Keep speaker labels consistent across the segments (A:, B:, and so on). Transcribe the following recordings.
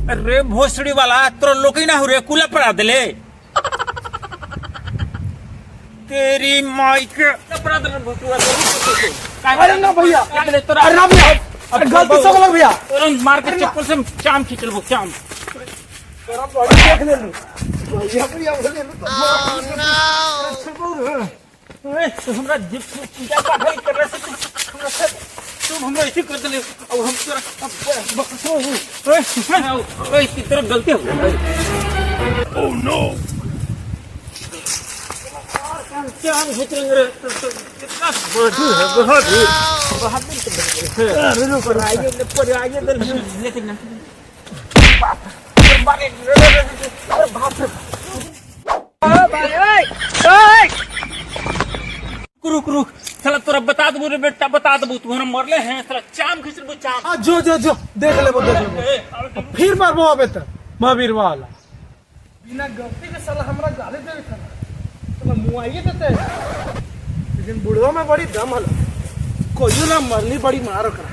A: अरे भोसड़ी वाला तोर लोकी ना हो रे कुला पड़ा दिले तेरी माई के पड़ा दिले भोसड़ी वाला।
B: अरे ना भैया,
A: अरे
B: ना भैया, अरे गलती से बोला भैया।
A: मार के चप्पल से चाम खींच लो चाम।
B: देख ले भैया भैया बोले
A: तो हमरा जिप पूजा पाठ कर रहे थे तुम हमरा ऐसे कर दिले अब हम तोरा ओए की तरफ गलती हो गई। ओह नो क्या हम हिटरेंगे रे कितना बड़ी है बहुत अरे नो पर आइए लेकिन ना बाप अरे बाप रे भाई ओए रुक रुक साला तोरा बता दबो रे बेटा बता दबो तुम्हारा मरले हैं साला चाम खींच लो चाम।
B: हां जो देख ले फिर मारबो अबे त महावीर वाला बिना गलती के साला हमरा गाली देवे था साला मुआइए देते लेकिन बुढ़वा में बड़ी दम हल कोई ना मरली बड़ी मारो करा।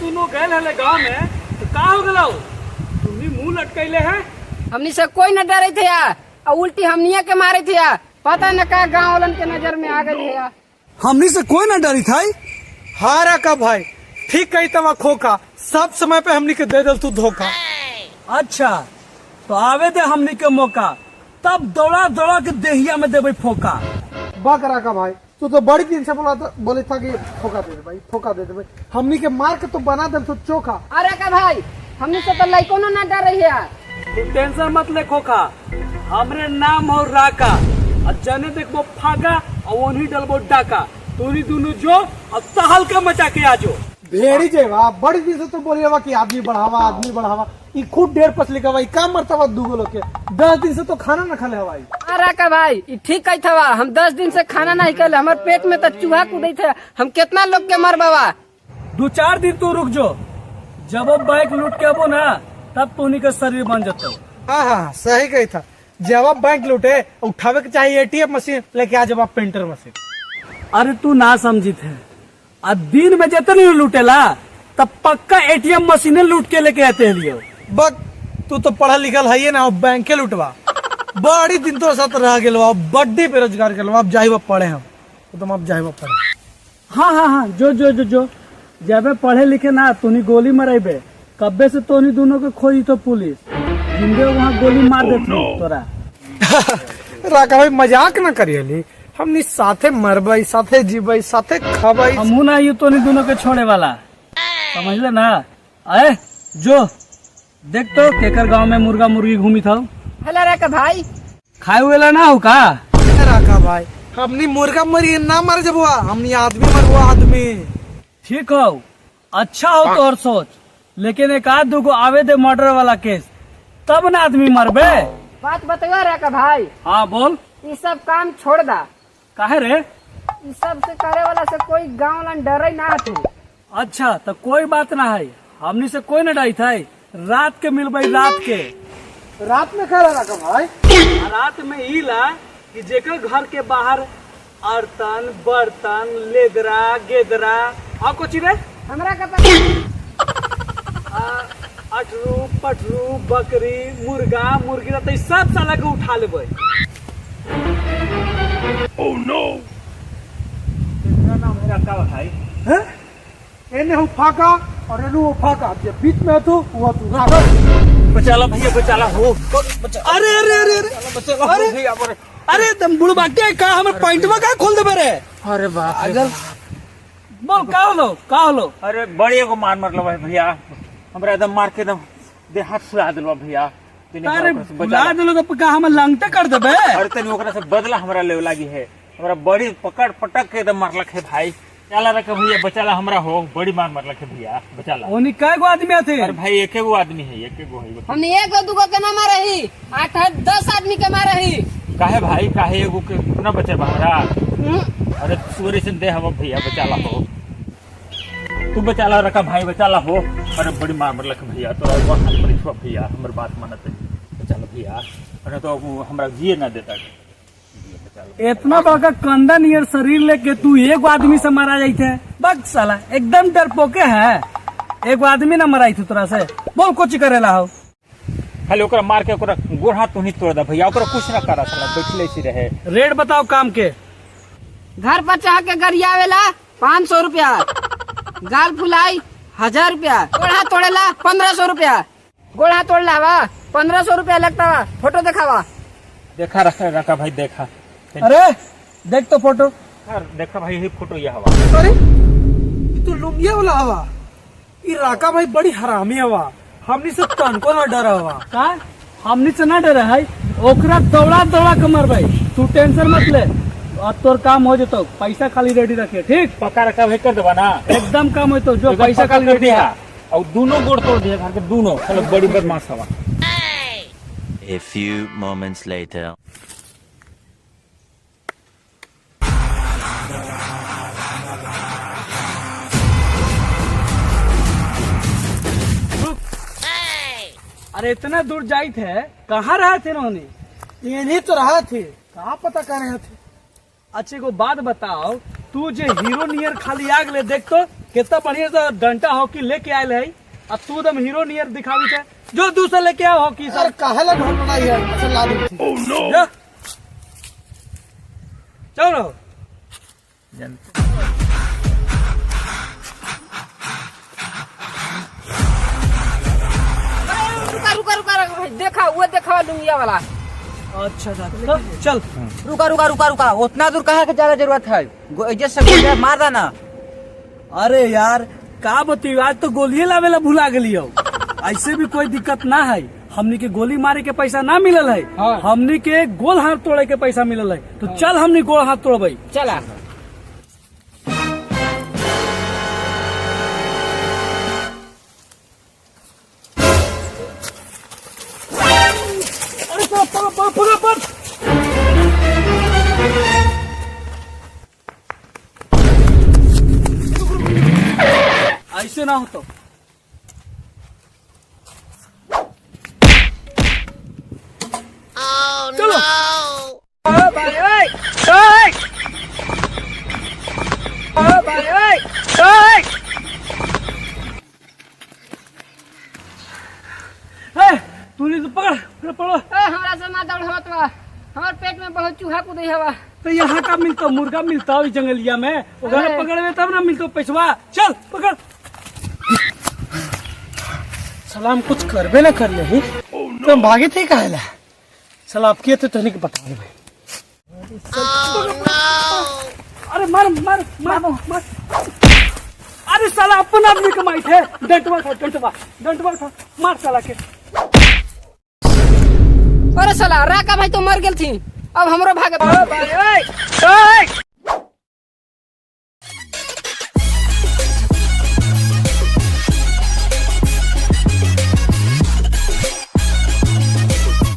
B: दोनों गए हले गांव में तो का हो गला तुम्ही मुंह लटकैले है
C: हमनी से कोई न डरे थे और उल्टी हमनिया के मारे थे पता न का गांव वालन के नजर में आ गई है।
B: हमनी से कोई न डरी था हारा का भाई ठीक कही तवा खोखा सब समय पे हमनी के दे दल तू धोखा। अच्छा तो आवे दे हमनी के मौका तब दौड़ा दौड़ा के देहिया में देवे फोका। बकरा का भाई तू तो बड़ी दिन से बोले था कि फोका दे दे भाई फोका दे दे भाई हमनी के मार के तो बना दे तो चोखा।
C: अरे का भाई हमनी से तो लइको न डर रही है।
B: टेंशन मत ले खोखा हमरे नाम हो राका और जने देखबो फागा और वही डलबो डाका तोरी दोनों जो अब तहल का मचा के आजो भेड़ी जेवा बड़ी दिन से तो बोलिएवा कि आदमी बढ़ावा ई खुद 1.5 पसली का भाई काम मरता दूगो लोग के 10 दिन से तो खाना न खाले हवाई।
C: अरे का भाई ई ठीक कही था हम 10 दिन से खाना नहीं खाले हमारे पेट में तो चूहा कूदे थे हम कितना लोग के मर बाबा।
B: 2-4 दिन तू रुक जो जब बैंक लूट के अबो ना तब तोनी का शरीर बन जाता। हाँ सही कही था जब आप बैंक लूटे उठावे के चाहिए ATM मशीन लेके आ जब आप प्रिंटर मशीन। अरे तू ना समझी थे दिन में जितने लूटेला तब पक्का ATM मशीने लूट के लेके आते हैं। बक तू तो पढ़ा लिखल है ना बैंक के लूटवा बड़ी दिन तो साथ रह गए बड्डी बेरोजगार के अब जाए पढ़े हम तो तुम अब जाए पढ़े। हाँ जो जब पढ़े लिखे ना तोनी गोली मरेबे कब्बे से तोनी दोनों के खोजी तो पुलिस जिंदे वहाँ गोली मार देती तोरा। राका भाई मजाक न करिए हमनी साथे मरबई साथे जीबई साथे खबई हमू ना ये तोनी दोनों के छोड़े वाला समझ ले ना। आए जो देख तो केकर गांव में मुर्गा मुर्गी घूमी था
C: हेला राका भाई
B: खाए हुए ना हो का राका भाई हमनी मुर्गा मरी ना मर जब हमनी आदमी मरवा आदमी ठीक हो अच्छा हो तो और सोच लेकिन एक आध दो आवे दे मर्डर वाला केस तब ना आदमी मरबे।
C: बात बताओ राका भाई।
B: हाँ बोल
C: ये सब काम छोड़ दा
B: काहे रे
C: ये सब से करे वाला से कोई गाँव वाला डरे ना थे।
B: अच्छा तो कोई बात ना है हमनी से कोई न डरी था रात के मिल भाई रात में खा रहा भाई रात में ही ला कि जेकर घर के बाहर अर्तन बर्तन लेदरा गेदरा और कुछ रे
C: हमरा का पता
B: अटरू पटरू बकरी मुर्गा मुर्गी रहते सब साला के उठा लेबै।
A: ओह नो, कितना नाम है रखा भाई?
B: हैं? एने हो फाका और एने हो फाका, जे बीच में तू वो तू रागा।
A: बचाला भैया, बचाला हो।
B: अरे अरे अरे अरे
A: बचाला हो
B: अरे
A: भैया।
B: अरे तुम बुढ़वा के का हमर पॉइंटवा का खोल देबे रे?
A: अरे बाप रे।
B: अगर बोल का होलो?
A: अरे बड़ी एगो मार मरलो भाई भैया, हमरा एकदम मार के एकदम देह हाथ सुला दिलवा भैया।
B: अरे बुला देलो तो का हम लंगटे कर देबे?
A: अरे तनी ओकरा से बदला हमरा लेव लागी है, हमरा बड़ी पकड़ पटक के एकदम मारलक है भाई। चला रखे भैया, बचाला हमरा हो, बड़ी मार मारलक है भैया, बचाला।
B: ओनी काय गो आदमी आथे?
A: अरे भाई एक एगो आदमी है, एक एगो है।
C: हमने एक दूगो के ना मारा ही, 8-10 आदमी के मारा ही।
A: काहे भाई, काहे एगो के ना बचे हमरा? अरे सूर्य से दे हम भैया, बचाला हो तू, बचाला रखा भाई, बचाला हो। अरे बड़ी मार मरलक भैया, तो भैया हमर बात मानत है, बचाला भैया। अरे तो हमरा जिए ना देता।
B: इतना बड़का कंधा नियर शरीर लेके तू एक आदमी से मारा जाते? बक साला एकदम डरपोके है। एक आदमी ना मराई थी तोरा से? बोल कुछ करेला हो?
A: खाली ओकरा मार के ओकरा गोड़ हाथ तू ही तोड़ दे भैया, ओकरा कुछ ना करा साला, बैठले सी रहे।
B: रेट बताओ काम के।
C: घर पर चाह के गरियावेला 500 रुपया, गाल फुलाई 1000 रुपया, गोड़ा तोड़ेला 1500 रुपया, गोड़ा तोड़ला वा 1500 रुपया लगता वा। फोटो दिखावा।
A: देखा रखा भाई, देखा।
B: अरे देख तो फोटो।
A: देखा भाई, ये फोटो ये हवा।
B: अरे तू लुंगिया वाला हवा? ये राका भाई बड़ी हरामी हवा, हमनी से तनको ना डरा हवा का? हमनी से ना डरा है, ओकरा दौड़ा दौड़ा के मर भाई। तू टेंशन मत ले, और तोर काम हो जतो। पैसा खाली रेडी रखे, ठीक?
A: पक्का रखा भाई, कर देवा ना?
B: एकदम काम हो तो जो
A: एकदम
B: पैसा
A: पक्का
B: खाली
A: कर
B: रेडी
A: दिया,
B: है।
A: और दोनों गोड़ तोड़ दिया घर के दोनों। चलो बड़ी बदमाश हवा।
D: A few moments later.
B: अरे इतना दूर जाई थे, कहाँ रहे थे उन्होंने? यही तो रहा थे, कहाँ पता कर रहे थे? अच्छे को बात बताओ, तू जे हीरो नियर खाली आग ले देख तो कितना बढ़िया सा डंटा हॉकी लेके आयल है, और तू एकदम हीरो नियर दिखावी थे। जो दूसरा लेके आओ हॉकी सर। काहे लग हम बनाई है? अच्छा ला दे। ओह नो, चलो
C: रुका भाई, देखा वो देखा लुंगिया वाला।
B: अच्छा तो चल।
E: रुका उतना दूर कहाँ के ज्यादा जरूरत है? जैसे मार देना।
B: अरे यार का बती, आज तो गोलिये लावेला भुला गली हो। ऐसे भी कोई दिक्कत ना है, हमनी के गोली मारे के पैसा ना मिलल है।
C: हाँ।
B: हमनी के गोल हाथ तोड़े के पैसा मिलल है। तो चल हमनी गोल हाथ तोड़बई।
C: चला।
B: अरे पकड़। ऐसे ना हो तो चलो। तूने तो पकड़ो।
C: हमरा से ना दौड़ होत बा, हमार पेट में बहुत चूहा कूदे हवा।
B: तो यहाँ का मिलता मुर्गा मिलता हो जंगलिया में, उधर पकड़े तब ना मिलता पैसवा। चल पकड़। सलाम कुछ करबे ना कर ले, तुम भागे थे काहेला? सलाम किए थे तनिक बता दे भाई। अरे मार। अरे साला अपन आदमी कमाई थे। डंटवा था, मार साला के।
C: अरे साला राका भाई तो मर गेल थी, अब हमरो भागे।